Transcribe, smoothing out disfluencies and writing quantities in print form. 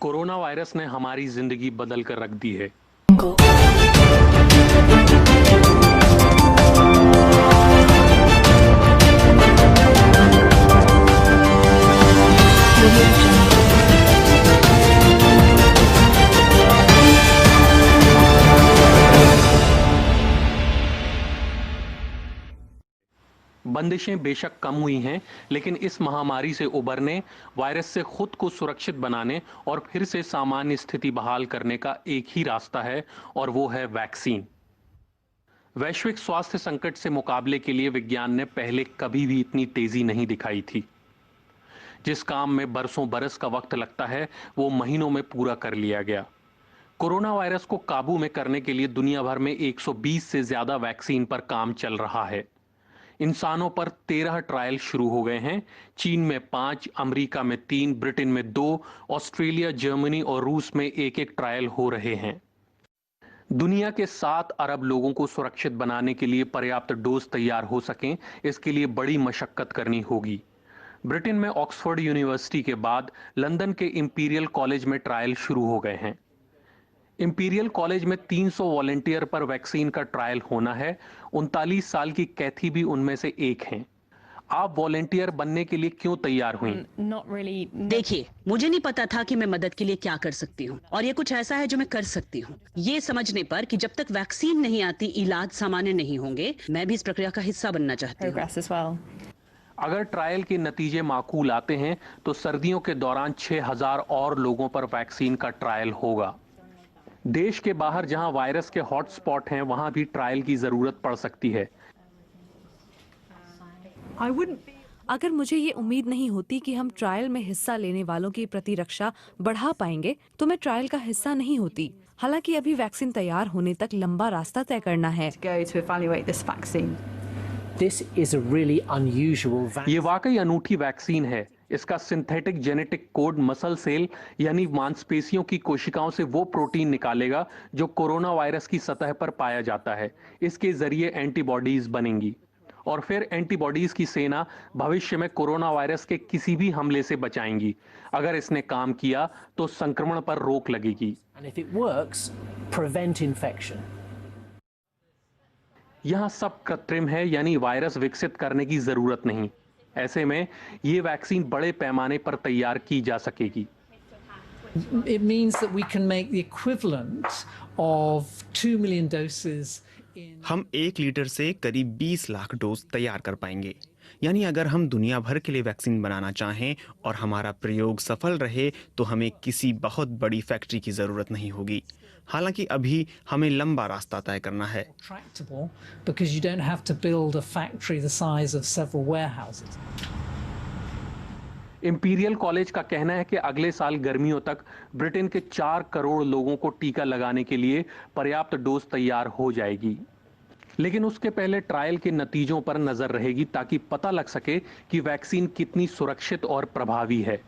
Corona virus ने हमारी जिंदगी बदल कर रख दी है। बंदिशें बेशक कम हुई हैं, लेकिन इस महामारी से उबरने, वायरस से खुद को सुरक्षित बनाने और फिर से सामान्य स्थिति बहाल करने का एक ही रास्ता है, और वो है वैक्सीन। वैश्विक स्वास्थ्य संकट से मुकाबले के लिए विज्ञान ने पहले कभी भी इतनी तेजी नहीं दिखाई थी। जिस काम में बरसों बरस का वक्त लगता है, वो महीनों में पूरा कर लिया गया। कोरोना वायरस को काबू में करने के लिए दुनिया भर में 120 से ज्यादा वैक्सीन पर काम चल रहा है। इंसानों पर 13 ट्रायल शुरू हो गए हैं। चीन में 5, अमेरिका में 3, ब्रिटेन में 2, ऑस्ट्रेलिया, जर्मनी और रूस में एक एक ट्रायल हो रहे हैं। दुनिया के 7 अरब लोगों को सुरक्षित बनाने के लिए पर्याप्त डोज तैयार हो सकें, इसके लिए बड़ी मशक्कत करनी होगी। ब्रिटेन में ऑक्सफोर्ड यूनिवर्सिटी के बाद लंदन के इंपीरियल कॉलेज में ट्रायल शुरू हो गए हैं। इंपीरियल कॉलेज में 300 वॉलेंटियर पर वैक्सीन का ट्रायल होना है। 39 साल की कैथी भी उनमें से एक हैं। आप वॉलेंटियर बनने के लिए क्यों तैयार हुई? देखिए, मुझे नहीं पता था कि मैं मदद के लिए क्या कर सकती हूँ, और ये कुछ ऐसा है जो मैं कर सकती हूँ। ये समझने पर कि जब तक वैक्सीन नहीं आती, इलाज सामान्य नहीं होंगे, मैं भी इस प्रक्रिया का हिस्सा बनना चाहती हूँ। अगर ट्रायल के नतीजे माकूल आते हैं तो सर्दियों के दौरान 6000 और लोगों पर वैक्सीन का ट्रायल होगा। देश के बाहर जहां वायरस के हॉटस्पॉट हैं, वहां भी ट्रायल की जरूरत पड़ सकती है। अगर मुझे ये उम्मीद नहीं होती कि हम ट्रायल में हिस्सा लेने वालों की प्रतिरक्षा बढ़ा पाएंगे, तो मैं ट्रायल का हिस्सा नहीं होती। हालांकि अभी वैक्सीन तैयार होने तक लंबा रास्ता तय करना है। ये वाकई अनूठी वैक्सीन है। इसका synthetic genetic code muscle cell यानी मांसपेशियों की कोशिकाओं से वो प्रोटीन निकालेगा जो कोरोना वायरस की सतह पर पाया जाता है। इसके जरिए एंटीबॉडीज बनेंगी, और फिर एंटीबॉडीज की सेना भविष्य में कोरोना वायरस के किसी भी हमले से बचाएंगी। अगर इसने काम किया तो संक्रमण पर रोक लगेगी। यहां सब कृत्रिम है, यानी वायरस विकसित करने की जरूरत नहीं। ऐसे में ये वैक्सीन बड़े पैमाने पर तैयार की जा सकेगी। It means that we can make the equivalent of 2 million doses in... हम 1 लीटर से करीब 20 लाख डोज तैयार कर पाएंगे। यानी अगर हम दुनिया भर के लिए वैक्सीन बनाना चाहें और हमारा प्रयोग सफल रहे, तो हमें किसी बहुत बड़ी फैक्ट्री की जरूरत नहीं होगी। हालांकि अभी हमें लंबा रास्ता तय करना है। Because you don't have to build a factory the size of several warehouses. Imperial college का कहना है कि अगले साल गर्मियों तक ब्रिटेन के 4 करोड़ लोगों को टीका लगाने के लिए पर्याप्त डोज तैयार हो जाएगी। लेकिन उसके पहले ट्रायल के नतीजों पर नजर रहेगी, ताकि पता लग सके कि वैक्सीन कितनी सुरक्षित और प्रभावी है।